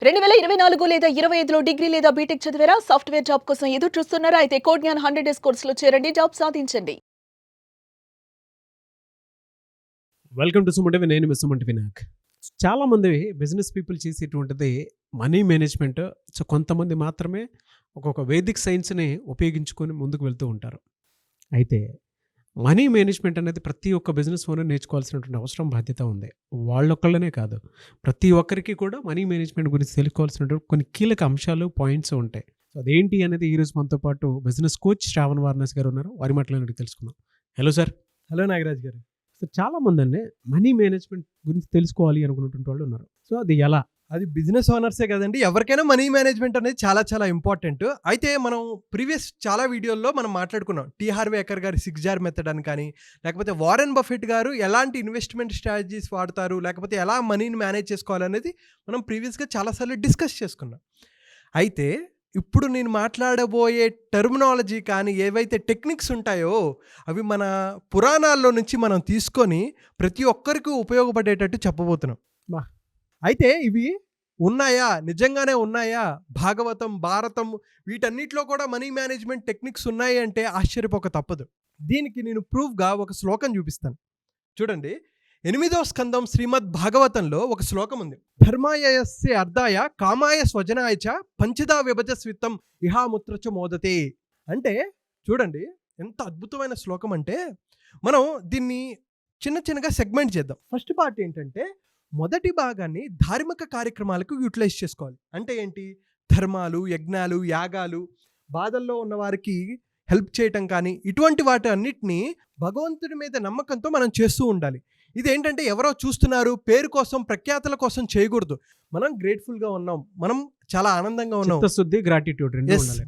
2024 లేదా 25లో డిగ్రీ లేదా బీటెక్ చదివారా? సాఫ్ట్‌వేర్ జాబ్ కోసం ఎదురు చూస్తున్నారా? అయితే కోడ్ జ్ఞాన్ 100 డేస్ కోర్సులో చేరండి. జాబ్ సాధించండి. Welcome to Suman TV. నేను మీ సుమన్ వినాయక్. చాలామంది బిజినెస్ పీపుల్ చేసేటువంటిది మనీ మేనేజ్మెంట్. సో కొంతమంది మాత్రమే ఒక్కొక్క వేదిక్ సైన్స్ని ఉపయోగించుకొని ముందుకు వెళ్తూ ఉంటారు. అయితే మనీ మేనేజ్మెంట్ అనేది ప్రతి ఒక్క బిజినెస్ ఓనర్ నేర్చుకోవాల్సినటువంటి అవసరం బాధ్యత ఉంది. వాళ్ళొక్కళ్ళనే కాదు, ప్రతి ఒక్కరికి కూడా మనీ మేనేజ్మెంట్ గురించి తెలుసుకోవాల్సినటువంటి కొన్ని కీలక అంశాలు, పాయింట్స్ ఉంటాయి. సో అదేంటి అనేది ఈరోజు మనతో పాటు బిజినెస్ కోచ్ శ్రావణ్ వారణాసి గారు ఉన్నారు. వారి మాటలను అడిగి తెలుసుకుందాం. Hello sir. హలో నాగరాజ్ గారు. సో చాలామంది అండి మనీ మేనేజ్మెంట్ గురించి తెలుసుకోవాలి అనుకున్నటువంటి వాళ్ళు ఉన్నారు. సో అది ఎలా? అది బిజినెస్ ఓనర్సే కదండి, ఎవరికైనా మనీ మేనేజ్మెంట్ అనేది చాలా చాలా ఇంపార్టెంట్. అయితే మనం ప్రీవియస్ చాలా వీడియోల్లో మనం మాట్లాడుకున్నాం. టీ హార్వే ఎకర్ గారి 6 జార్ మెథడ్ అని కానీ, లేకపోతే వారెన్ బఫెట్ గారు ఎలాంటి ఇన్వెస్ట్మెంట్ స్ట్రాటజీస్ వాడతారు, లేకపోతే ఎలా మనీని మేనేజ్ చేసుకోవాలనేది మనం ప్రీవియస్గా చాలాసార్లు డిస్కస్ చేసుకున్నాం. అయితే ఇప్పుడు నేను మాట్లాడబోయే టెర్మినాలజీ కానీ ఏవైతే టెక్నిక్స్ ఉంటాయో అవి మన పురాణాల్లో నుంచి మనం తీసుకొని ప్రతి ఒక్కరికి ఉపయోగపడేటట్టు చెప్పబోతున్నాం. అయితే ఇవి ఉన్నాయా, నిజంగానే ఉన్నాయా? భాగవతం, భారతం వీటన్నిటిలో కూడా మనీ మేనేజ్మెంట్ టెక్నిక్స్ ఉన్నాయి అంటే ఆశ్చర్యపోక తప్పదు. దీనికి నేను ప్రూఫ్గా ఒక శ్లోకం చూపిస్తాను. చూడండి, 8వ స్కందం శ్రీమద్ భాగవతంలో ఒక శ్లోకం ఉంది. ధర్మాయస్య అర్ధాయ కామాయ స్వజనాయ చ పంచదా విభజస్విత్తం ఇహాముత్రచ మోదతే. అంటే చూడండి ఎంత అద్భుతమైన శ్లోకం అంటే, మనం దీన్ని చిన్న చిన్నగా సెగ్మెంట్ చేద్దాం. ఫస్ట్ పార్ట్ ఏంటంటే, మొదటి భాగాన్ని ధార్మిక కార్యక్రమాలకు యూటిలైజ్ చేసుకోవాలి. అంటే ఏంటి? ధర్మాలు, యజ్ఞాలు, యాగాలు, బాధల్లో ఉన్న వారికి హెల్ప్ చేయటం కానీ ఇటువంటి వాటి అన్నిటినీ భగవంతుడి మీద నమ్మకంతో మనం చేస్తూ ఉండాలి. ఇదేంటంటే ఎవరో చూస్తున్నారు, పేరు కోసం, ప్రఖ్యాతల కోసం చేయకూడదు. మనం గ్రేట్ఫుల్గా ఉన్నాం, మనం చాలా ఆనందంగా ఉన్నాం, చిత్తశుద్ధి, గ్రాటిట్యూడ్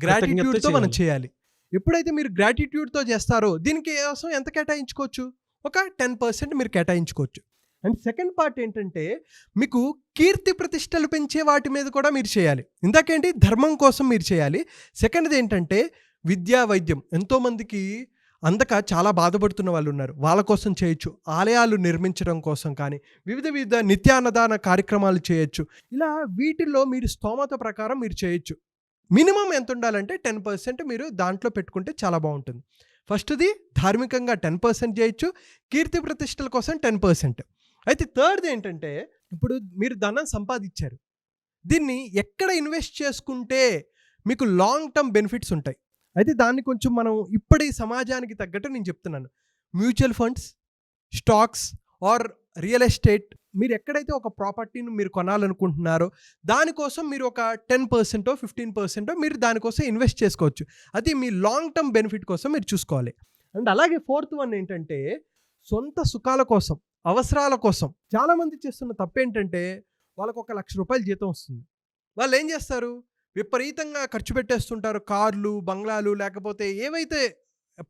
గ్రాటిట్యూడ్తో మనం చేయాలి. ఎప్పుడైతే మీరు గ్రాటిట్యూడ్తో చేస్తారో దీనికి కోసం ఎంత కేటాయించుకోవచ్చు? ఒక 10% మీరు కేటాయించుకోవచ్చు. అండ్ సెకండ్ పార్ట్ ఏంటంటే, మీకు కీర్తి ప్రతిష్టలు పెంచే వాటి మీద కూడా మీరు చేయాలి. ఇందాకేంటి? ధర్మం కోసం మీరు చేయాలి. సెకండ్ది ఏంటంటే విద్యా, వైద్యం. ఎంతోమందికి అందక చాలా బాధపడుతున్న వాళ్ళు ఉన్నారు, వాళ్ళ కోసం చేయొచ్చు. ఆలయాలు నిర్మించడం కోసం కానీ, వివిధ నిత్యాన్నదాన కార్యక్రమాలు చేయొచ్చు. ఇలా వీటిల్లో మీరు స్తోమత ప్రకారం మీరు చేయొచ్చు. మినిమం ఎంత ఉండాలంటే 10% మీరు దాంట్లో పెట్టుకుంటే చాలా బాగుంటుంది. ఫస్ట్ది ధార్మికంగా 10% చేయొచ్చు, కీర్తి ప్రతిష్టల కోసం 10%. అయితే థర్డ్ది ఏంటంటే, ఇప్పుడు మీరు ధనం సంపాదించారు, దీన్ని ఎక్కడ ఇన్వెస్ట్ చేసుకుంటే మీకు లాంగ్ టర్మ్ బెనిఫిట్స్ ఉంటాయి. అయితే దాన్ని కొంచెం మనం ఇప్పటి సమాజానికి తగ్గట్టు నేను చెప్తున్నాను. Mutual funds, stocks or real estate. మీరు ఎక్కడైతే ఒక ప్రాపర్టీని మీరు కొనాలనుకుంటున్నారో దానికోసం మీరు ఒక 10%, 15% మీరు దానికోసం ఇన్వెస్ట్ చేసుకోవచ్చు. అది మీ లాంగ్ టర్మ్ బెనిఫిట్ కోసం మీరు చూసుకోవాలి. అండ్ అలాగే ఫోర్త్ వన్ ఏంటంటే, సొంత సుఖాల కోసం, అవసరాల కోసం. చాలామంది చేస్తున్న తప్పేంటంటే, వాళ్ళకు 1 లక్ష రూపాయలు జీతం వస్తుంది, వాళ్ళు ఏం చేస్తారు? విపరీతంగా ఖర్చు పెట్టేస్తుంటారు. కార్లు, బంగ్లాలు, లేకపోతే ఏవైతే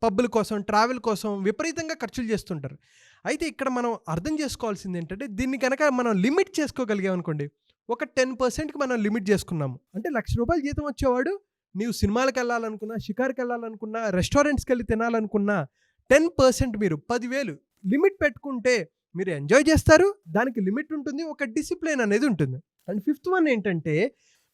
పబ్బుల కోసం, ట్రావెల్ కోసం విపరీతంగా ఖర్చులు చేస్తుంటారు. అయితే ఇక్కడ మనం అర్థం చేసుకోవాల్సింది ఏంటంటే, దీన్ని కనుక మనం లిమిట్ చేసుకోగలిగామనుకోండి, ఒక 10%కి మనం లిమిట్ చేసుకున్నాము అంటే 1 లక్ష రూపాయలు జీతం వచ్చేవాడు నీవు సినిమాలకు వెళ్ళాలనుకున్నా, షికార్కి వెళ్ళాలనుకున్నా, రెస్టారెంట్స్కి వెళ్ళి తినాలనుకున్నా 10% మీరు 10,000 లిమిట్ పెట్టుకుంటే మీరు ఎంజాయ్ చేస్తారు. దానికి లిమిట్ ఉంటుంది, ఒక డిసిప్లిన్ అనేది ఉంటుంది. అండ్ ఫిఫ్త్ వన్ ఏంటంటే,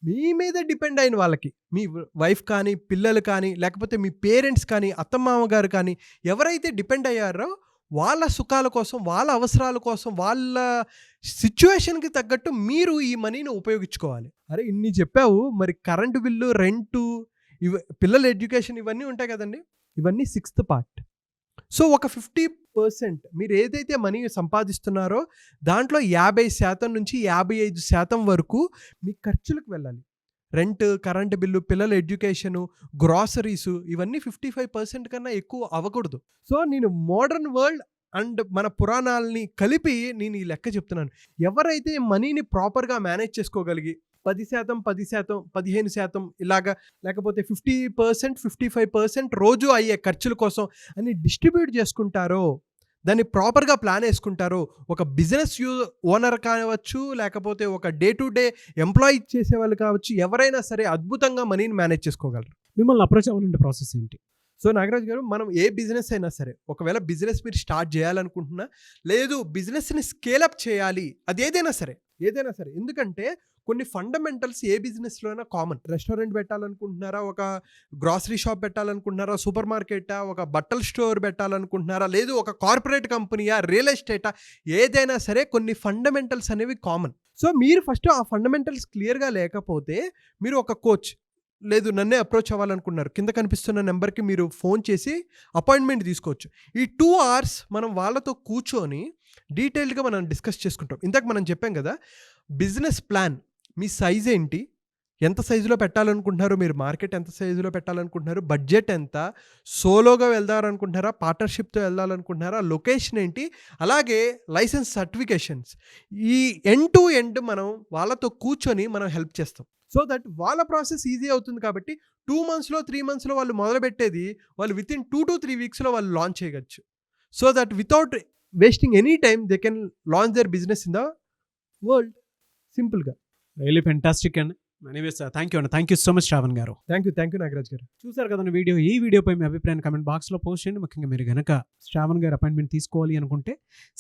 మీ మీద డిపెండ్ అయిన వాళ్ళకి, మీ వైఫ్ కానీ, పిల్లలు కానీ, లేకపోతే మీ పేరెంట్స్ కానీ, అత్తమామ గారు కానీ, ఎవరైతే డిపెండ్ అయ్యారో వాళ్ళ సుఖాల కోసం, వాళ్ళ అవసరాల కోసం, వాళ్ళ సిచ్యువేషన్కి తగ్గట్టు మీరు ఈ మనీని ఉపయోగించుకోవాలి. అరే ఇన్ని చెప్పావు, మరి కరెంటు బిల్లు, రెంటు, పిల్లల ఎడ్యుకేషన్ ఇవన్నీ ఉంటాయి కదండి, ఇవన్నీ 6th పార్ట్. సో ఒక 50% మీరు ఏదైతే మనీ సంపాదిస్తున్నారో దాంట్లో 50% నుంచి 55% వరకు మీ ఖర్చులకు వెళ్ళాలి. రెంట్, కరెంట్ బిల్లు, పిల్లల ఎడ్యుకేషను, గ్రాసరీసు, ఇవన్నీ 55% కన్నా ఎక్కువ అవ్వకూడదు. సో నేను మోడర్న్ వరల్డ్ అండ్ మన పురాణాలని కలిపి నేను ఈ లెక్క చెప్తున్నాను. ఎవరైతే మనీని ప్రాపర్గా మేనేజ్ చేసుకోగలిగి 10%, 10%, 15% ఇలాగా, లేకపోతే 50%, 55% రోజు అయ్యే ఖర్చుల కోసం అని డిస్ట్రిబ్యూట్ చేసుకుంటారో, దాన్ని ప్రాపర్గా ప్లాన్ వేసుకుంటారో, ఒక బిజినెస్ ఓనర్ కావచ్చు, లేకపోతే ఒక డే టు డే ఎంప్లాయీ చేసేవాళ్ళు కావచ్చు, ఎవరైనా సరే అద్భుతంగా మనీని మేనేజ్ చేసుకోగలరు. మిమ్మల్ని అప్రోచ్ అవ్వాలంటే ప్రాసెస్ ఏంటి? సో నాగరాజ్ గారు, మనం ఏ బిజినెస్ అయినా సరే, ఒకవేళ బిజినెస్ మీరు స్టార్ట్ చేయాలనుకుంటున్నా, లేదు బిజినెస్ని స్కేలప్ చేయాలి, అది ఏదైనా సరే, ఎందుకంటే కొన్ని ఫండమెంటల్స్ ఏ బిజినెస్లో అయినా కామన్. రెస్టారెంట్ పెట్టాలనుకుంటున్నారా, ఒక గ్రాసరీ షాప్ పెట్టాలనుకుంటున్నారా, సూపర్ మార్కెటా, ఒక బట్టల స్టోర్ పెట్టాలనుకుంటున్నారా, లేదు ఒక కార్పొరేట్ కంపెనీయా, రియల్ ఎస్టేటా, ఏదైనా సరే కొన్ని ఫండమెంటల్స్ అనేవి కామన్. సో మీరు ఫస్ట్ ఆ ఫండమెంటల్స్ క్లియర్గా లేకపోతే మీరు ఒక కోచ్ లేదు నన్నే అప్రోచ్ అవ్వాలనుకున్నారు, కింద కనిపిస్తున్న నెంబర్కి మీరు ఫోన్ చేసి అపాయింట్మెంట్ తీసుకోవచ్చు. ఈ 2 hours మనం వాళ్ళతో కూర్చొని డీటెయిల్డ్గా మనం డిస్కస్ చేసుకుంటాం. ఇందాక మనం చెప్పాం కదా, బిజినెస్ ప్లాన్, మీ సైజ్ ఏంటి, ఎంత సైజులో పెట్టాలనుకుంటున్నారు, మీరు మార్కెట్ ఎంత సైజులో పెట్టాలనుకుంటున్నారు, బడ్జెట్ ఎంత, సోలోగా వెళ్దారనుకుంటున్నారా, పార్ట్నర్షిప్తో వెళ్ళాలనుకుంటున్నారా, లొకేషన్ ఏంటి, అలాగే లైసెన్స్ సర్టిఫికేషన్స్, ఈ ఎండ్ టు ఎండ్ మనం వాళ్ళతో కూర్చొని మనం హెల్ప్ చేస్తాం. సో దట్ వాళ్ళ ప్రాసెస్ ఈజీ అవుతుంది. కాబట్టి 2 monthsలో 3 monthsలో వాళ్ళు మొదలుపెట్టేది వాళ్ళు వితిన్ 2 to 3 weeksలో వాళ్ళు లాంచ్ చేయవచ్చు. So that without wasting any time they can launch their business in the world సింపుల్గా. Really fantastic and anyways thank you అండి. Thank you so much Shravan గారు. థ్యాంక్ యూ నాగరాజ్ గారు. చూసారు కదండి వీడియో. ఈ వీడియోపై మీ అభిప్రాయాన్ని కమెంట్ బాక్స్లో పోస్ట్ చేయండి. ముఖ్యంగా మీరు కనుక శ్రావణ్ గారు అపాయింట్మెంట్ తీసుకోవాలి అనుకుంటే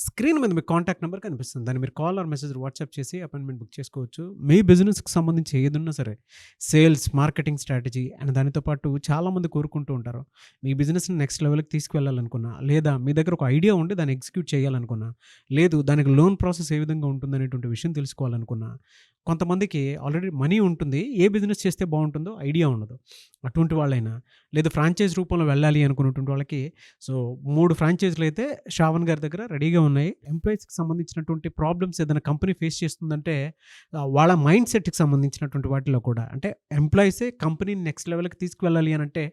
స్క్రీన్ మీద మీ కాంటాక్ట్ నెంబర్ కనిపిస్తుంది, దాన్ని మీరు కాల్ ఆర్ మెసేజ్ వాట్సాప్ చేసి అపాయింట్మెంట్ బుక్ చేసుకోవచ్చు. మీ బిజినెస్కి సంబంధించి ఏదున్నా సరే, సేల్స్, మార్కెటింగ్ స్ట్రాటజీ అండ్ దానితో పాటు చాలామంది కోరుకుంటూ ఉంటారు మీ బిజినెస్ని నెక్స్ట్ లెవెల్కి తీసుకువెళ్ళాలనుకున్నా, లేదా మీ దగ్గర ఒక ఐడియా ఉండి దాన్ని ఎగ్జిక్యూట్ చేయాలనుకున్నా, లేదు దానికి లోన్ ప్రాసెస్ ఏ విధంగా ఉంటుందనేటువంటి విషయం తెలుసుకోవాలనుకున్నా, కొంతమందికి ఆల్రెడీ మనీ ఉంటుంది, ఏ బిజినెస్ చేస్తే బాగుంటుందో ఐడియా ఉండదు, అటువంటి వాళ్ళైనా, లేదా ఫ్రాంచైజ్ రూపంలో వెళ్ళాలి అనుకున్నటువంటి వాళ్ళకి సో 3 ఫ్రాంచైజీలు అయితే శ్రావణ్ గారి దగ్గర రెడీగా ఉన్నాయి. ఎంప్లాయీస్కి సంబంధించినటువంటి ప్రాబ్లమ్స్ ఏదైనా కంపెనీ ఫేస్ చేస్తుందంటే వాళ్ళ మైండ్ సెట్కి సంబంధించినటువంటి వాటిలో కూడా, అంటే ఎంప్లాయీసే కంపెనీని నెక్స్ట్ లెవెల్కి తీసుకువెళ్ళాలి అని అంటే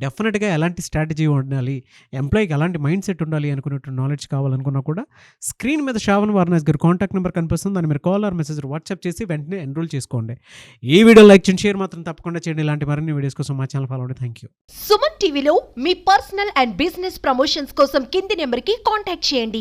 డెఫినెట్గా ఎలాంటి స్ట్రాటజీ ఉండాలి, ఎంప్లాయీకి ఎలాంటి మైండ్ సెట్ ఉండాలి అనుకున్నటువంటి నాలెడ్జ్ కావాలనుకున్నా కూడా స్క్రీన్ మీద శ్రావణ్ వారణాసి గారి కాంటాక్ట్ నెంబర్ కనిపిస్తుంది, దాన్ని మీరు కాల్ ఆర్ మెసేజ్ వాట్సాప్ చేసి వెంటనే ఎన్రోల్ చేసుకోండి. ఈ వీడియో లైక్ చేయండి, షేర్ మాత్రం తప్పకుండా చేయండి. ఇలాంటి మరిన్ని వీడియోస్ కోసం మా ఛానల్ ఫాలో అవ్వండి. Thank you. సుమన్ టీవీలో మీ పర్సనల్ అండ్ బిజినెస్ ప్రమోషన్స్ కోసం కింది నెంబర్కి కాంటాక్ట్ చేయండి.